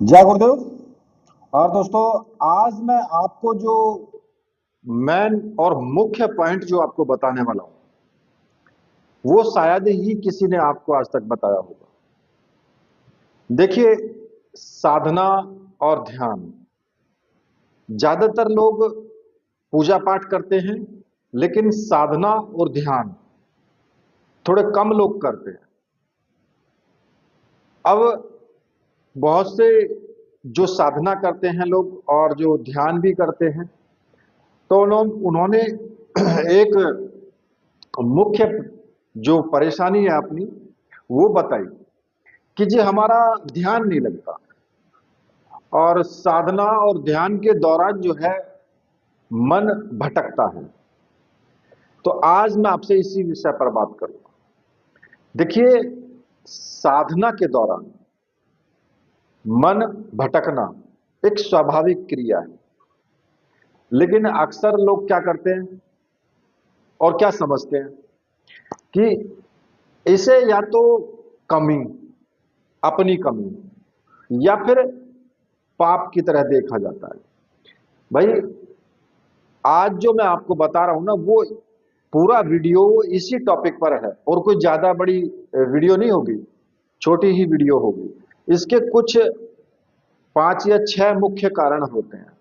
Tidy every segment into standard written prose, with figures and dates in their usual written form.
जय गुरुदेव। और दोस्तों, आज मैं आपको जो मेन और मुख्य पॉइंट जो आपको बताने वाला हूं, वो शायद ही किसी ने आपको आज तक बताया होगा। देखिए, साधना और ध्यान, ज्यादातर लोग पूजा पाठ करते हैं, लेकिन साधना और ध्यान थोड़े कम लोग करते हैं। अब बहुत से जो साधना करते हैं लोग और जो ध्यान भी करते हैं, तो उन्होंने एक मुख्य जो परेशानी है अपनी, वो बताई कि जी हमारा ध्यान नहीं लगता, और साधना और ध्यान के दौरान जो है मन भटकता है। तो आज मैं आपसे इसी विषय पर बात करूंगा। देखिए, साधना के दौरान मन भटकना एक स्वाभाविक क्रिया है, लेकिन अक्सर लोग क्या करते हैं और क्या समझते हैं कि इसे या तो कमी, अपनी कमी, या फिर पाप की तरह देखा जाता है। भाई, आज जो मैं आपको बता रहा हूं ना, वो पूरा वीडियो इसी टॉपिक पर है, और कोई ज्यादा बड़ी वीडियो नहीं होगी, छोटी ही वीडियो होगी। इसके कुछ 5 या 6 मुख्य कारण होते हैं,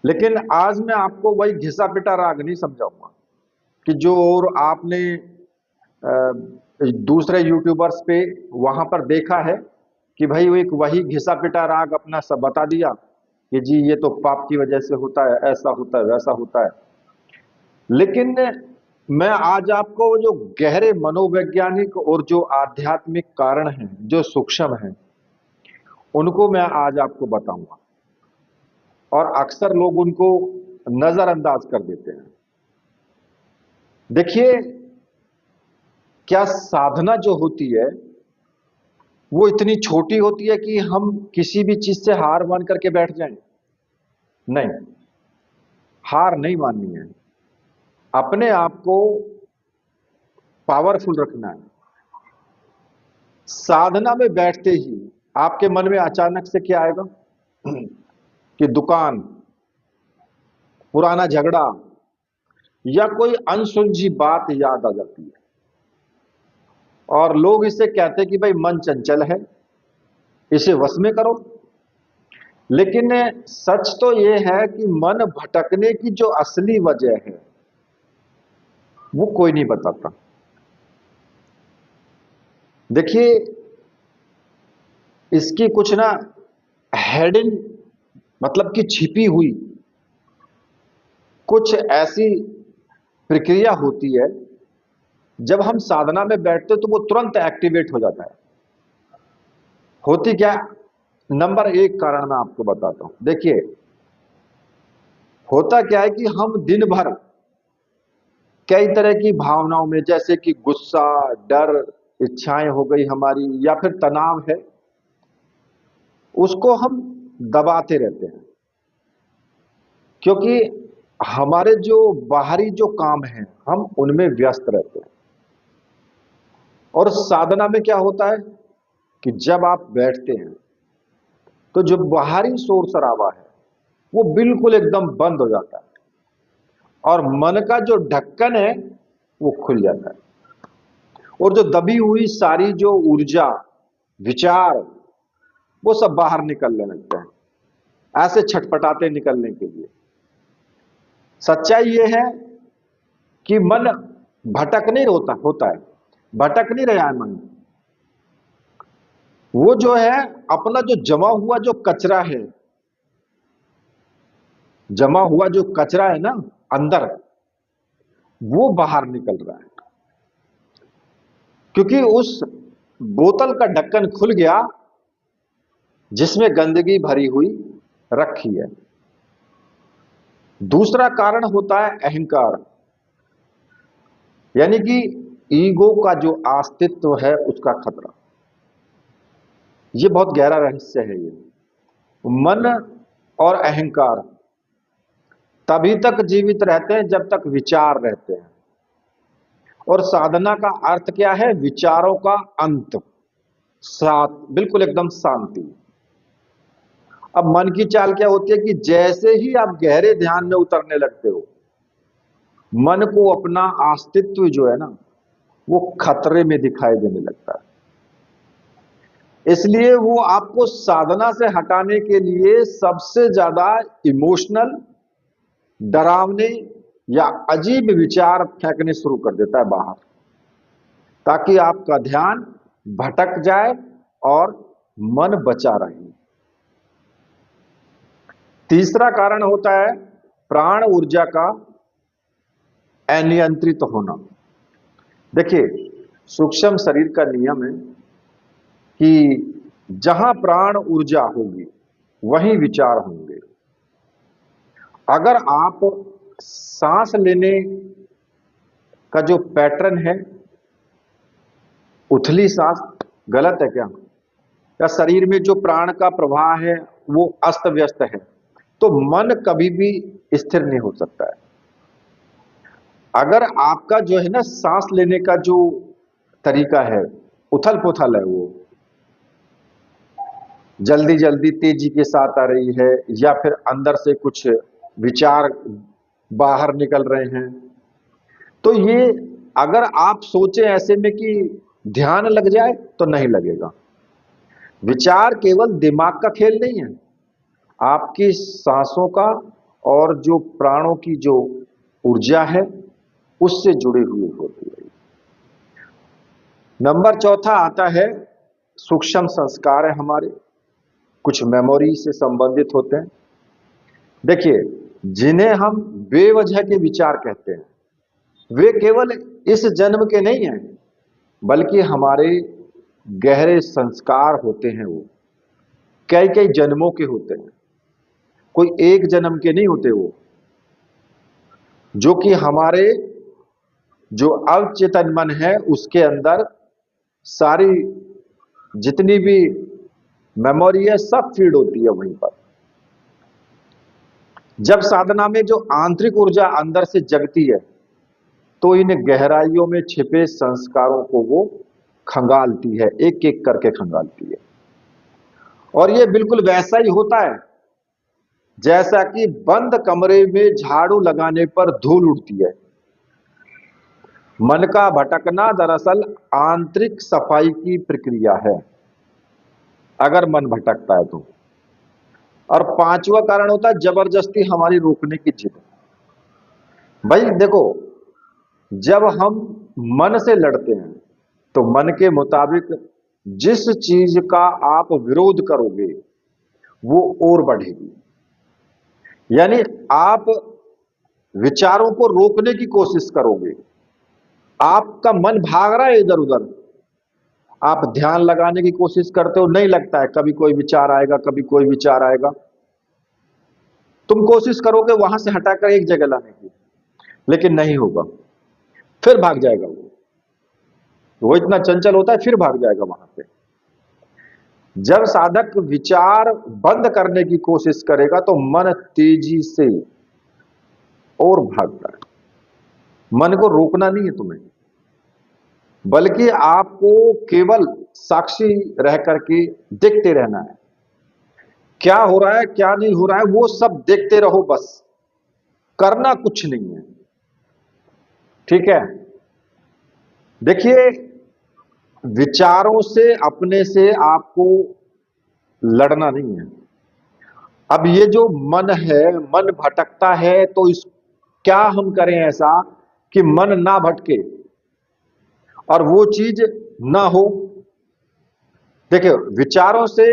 लेकिन आज मैं आपको वही घिसा पिटा राग नहीं समझाऊंगा कि जो और आपने दूसरे यूट्यूबर्स पे वहां पर देखा है कि भाई वो एक वही घिसा पिटा राग अपना सब बता दिया कि जी ये तो पाप की वजह से होता है, ऐसा होता है, वैसा होता है। लेकिन मैं आज आपको वो जो गहरे मनोवैज्ञानिक और जो आध्यात्मिक कारण हैं, जो सूक्ष्म हैं, उनको मैं आज आपको बताऊंगा। और अक्सर लोग उनको नजरअंदाज कर देते हैं। देखिए, क्या साधना जो होती है वो इतनी छोटी होती है कि हम किसी भी चीज से हार मान करके बैठ जाएं? नहीं, हार नहीं माननी है। अपने आप को पावरफुल रखना है। साधना में बैठते ही आपके मन में अचानक से क्या आएगा कि दुकान, पुराना झगड़ा, या कोई अनसुलझी बात याद आ जाती है। और लोग इसे कहते हैं कि भाई मन चंचल है, इसे वश में करो। लेकिन सच तो यह है कि मन भटकने की जो असली वजह है वो कोई नहीं बताता। देखिए, इसकी कुछ ना हेडिंग, मतलब कि छिपी हुई कुछ ऐसी प्रक्रिया होती है। जब हम साधना में बैठते तो वो तुरंत एक्टिवेट हो जाता है। होती क्या? नंबर 1 कारण मैं आपको बताता हूं। देखिए, होता क्या है कि हम दिन भर कई तरह की भावनाओं में, जैसे कि गुस्सा, डर, इच्छाएं हो गई हमारी, या फिर तनाव है, उसको हम दबाते रहते हैं। क्योंकि हमारे जो बाहरी जो काम है, हम उनमें व्यस्त रहते हैं। और साधना में क्या होता है कि जब आप बैठते हैं तो जो बाहरी शोर शराबा है वो बिल्कुल एकदम बंद हो जाता है, और मन का जो ढक्कन है वो खुल जाता है। और जो दबी हुई सारी जो ऊर्जा, विचार, वो सब बाहर निकलने लगते हैं, ऐसे छटपटाते निकलने के लिए। सच्चाई ये है कि मन भटक नहीं होता है, भटक नहीं रहा है मन। वो जो है अपना जो जमा हुआ जो कचरा है, जमा हुआ जो कचरा है ना अंदर, वो बाहर निकल रहा है। क्योंकि उस बोतल का ढक्कन खुल गया जिसमें गंदगी भरी हुई रखी है। दूसरा कारण होता है अहंकार, यानी कि ईगो का जो अस्तित्व है उसका खतरा। ये बहुत गहरा रहस्य है। ये मन और अहंकार तभी तक जीवित रहते हैं जब तक विचार रहते हैं। और साधना का अर्थ क्या है? विचारों का अंत। बिल्कुल एकदम शांति। अब मन की चाल क्या होती है कि जैसे ही आप गहरे ध्यान में उतरने लगते हो, मन को अपना अस्तित्व जो है ना, वो खतरे में दिखाई देने लगता है। इसलिए वो आपको साधना से हटाने के लिए सबसे ज्यादा इमोशनल, डरावने या अजीब विचार फेंकने शुरू कर देता है बाहर, ताकि आपका ध्यान भटक जाए और मन बचा रहे। तीसरा कारण होता है प्राण ऊर्जा का अनियंत्रित होना। देखिए, सूक्ष्म शरीर का नियम है कि जहां प्राण ऊर्जा होगी वहीं विचार होंगे। अगर आप सांस लेने का जो पैटर्न है, उथली सांस, गलत है क्या? या शरीर में जो प्राण का प्रवाह है वो अस्त व्यस्त है, तो मन कभी भी स्थिर नहीं हो सकता है। अगर आपका जो है ना सांस लेने का जो तरीका है उथल पुथल है, वो जल्दी जल्दी तेजी के साथ आ रही है, या फिर अंदर से कुछ विचार बाहर निकल रहे हैं, तो ये अगर आप सोचें ऐसे में कि ध्यान लग जाए तो नहीं लगेगा। विचार केवल दिमाग का खेल नहीं है, आपकी सांसों का और जो प्राणों की जो ऊर्जा है उससे जुड़ी हुई होती है। नंबर चौथा आता है सूक्ष्म संस्कार है हमारे, कुछ मेमोरी से संबंधित होते हैं। देखिए, जिन्हें हम बेवजह के विचार कहते हैं, वे केवल इस जन्म के नहीं हैं, बल्कि हमारे गहरे संस्कार होते हैं। वो कई कई जन्मों के होते हैं, कोई एक जन्म के नहीं होते। वो जो कि हमारे जो अवचेतन मन है उसके अंदर सारी जितनी भी मेमोरी है सब फीड होती है वहीं पर। जब साधना में जो आंतरिक ऊर्जा अंदर से जगती है, तो इन गहराइयों में छिपे संस्कारों को वो खंगालती है, एक एक करके खंगालती है। और ये बिल्कुल वैसा ही होता है जैसा कि बंद कमरे में झाड़ू लगाने पर धूल उड़ती है। मन का भटकना दरअसल आंतरिक सफाई की प्रक्रिया है, अगर मन भटकता है तो। और पांचवा कारण होता है जबरदस्ती हमारी रोकने की जिद। भाई देखो, जब हम मन से लड़ते हैं तो मन के मुताबिक जिस चीज का आप विरोध करोगे वो और बढ़ेगी। यानी आप विचारों को रोकने की कोशिश करोगे, आपका मन भाग रहा है इधर उधर, आप ध्यान लगाने की कोशिश करते हो, नहीं लगता है, कभी कोई विचार आएगा, कभी कोई विचार आएगा। तुम कोशिश करोगे वहां से हटाकर एक जगह लाने की, लेकिन नहीं होगा, फिर भाग जाएगा। वो इतना चंचल होता है, फिर भाग जाएगा वहां से। जब साधक विचार बंद करने की कोशिश करेगा तो मन तेजी से और भागता है। मन को रोकना नहीं है तुम्हें, बल्कि आपको केवल साक्षी रह करके देखते रहना है। क्या हो रहा है क्या नहीं हो रहा है वो सब देखते रहो, बस करना कुछ नहीं है। ठीक है? देखिए, विचारों से अपने से आपको लड़ना नहीं है। अब ये जो मन है, मन भटकता है, तो इस क्या हम करें ऐसा कि मन ना भटके और वो चीज ना हो। देखिए, विचारों से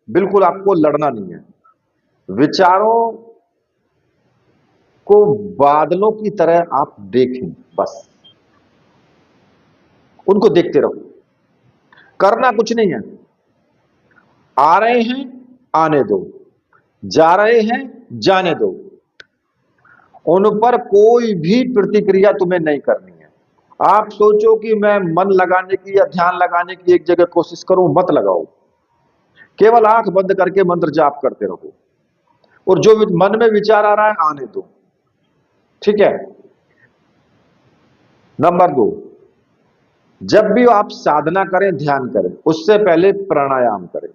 बिल्कुल आपको लड़ना नहीं है। विचारों को बादलों की तरह आप देखें, बस उनको देखते रहो, करना कुछ नहीं है। आ रहे हैं आने दो, जा रहे हैं जाने दो, उन पर कोई भी प्रतिक्रिया तुम्हें नहीं करनी है। आप सोचो कि मैं मन लगाने की या ध्यान लगाने की एक जगह कोशिश करूं, मत लगाओ। केवल आंख बंद करके मंत्र जाप करते रहो, और जो मन में विचार आ रहा है आने दो। ठीक है? नंबर 2, जब भी आप साधना करें, ध्यान करें, उससे पहले प्राणायाम करें।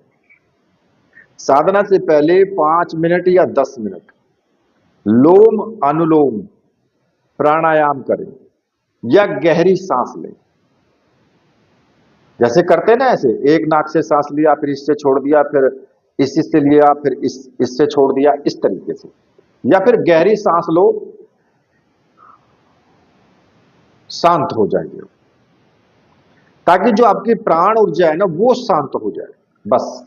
साधना से पहले 5 मिनट या 10 मिनट लोम अनुलोम प्राणायाम करें या गहरी सांस लें। जैसे करते ना, ऐसे एक नाक से सांस लिया, फिर इससे छोड़ दिया, फिर इससे लिया, फिर इससे छोड़ दिया, इस तरीके से। या फिर गहरी सांस लो, शांत हो जाएंगे, ताकि जो आपकी प्राण ऊर्जा है ना, वो शांत हो जाए, बस।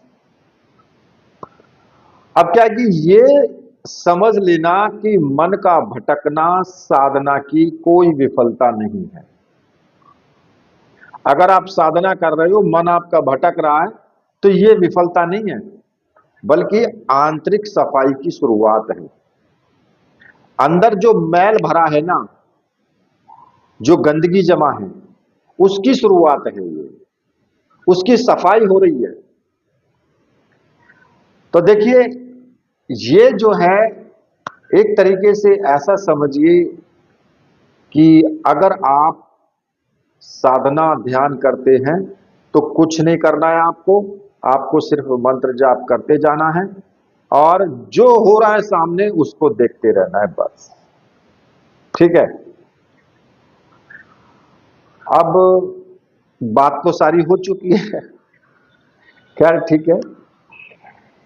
अब क्या है कि ये समझ लेना कि मन का भटकना साधना की कोई विफलता नहीं है। अगर आप साधना कर रहे हो, मन आपका भटक रहा है, तो ये विफलता नहीं है, बल्कि आंतरिक सफाई की शुरुआत है। अंदर जो मैल भरा है ना, जो गंदगी जमा है, उसकी शुरुआत है ये, उसकी सफाई हो रही है। तो देखिए, ये जो है, एक तरीके से ऐसा समझिए कि अगर आप साधना ध्यान करते हैं तो कुछ नहीं करना है आपको। आपको सिर्फ मंत्र जाप करते जाना है और जो हो रहा है सामने उसको देखते रहना है, बस। ठीक है। अब बात तो सारी हो चुकी है। खैर ठीक है,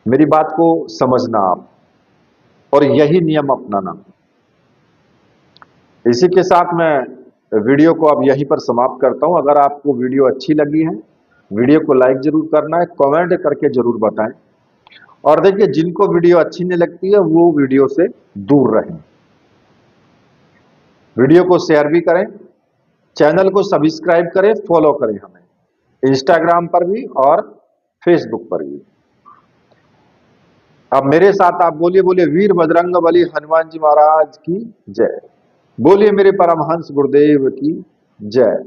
मेरी बात को समझना आप, और यही नियम अपनाना। इसी के साथ मैं वीडियो को अब यहीं पर समाप्त करता हूं। अगर आपको वीडियो अच्छी लगी है, वीडियो को लाइक जरूर करना है, कमेंट करके जरूर बताएं। और देखिए, जिनको वीडियो अच्छी नहीं लगती है वो वीडियो से दूर रहें। वीडियो को शेयर भी करें, चैनल को सब्सक्राइब करें, फॉलो करें हमें इंस्टाग्राम पर भी और फेसबुक पर भी। अब मेरे साथ आप बोलिए, बोलिए वीर बजरंग बली हनुमान जी महाराज की जय। बोलिए मेरे परमहंस गुरुदेव की जय।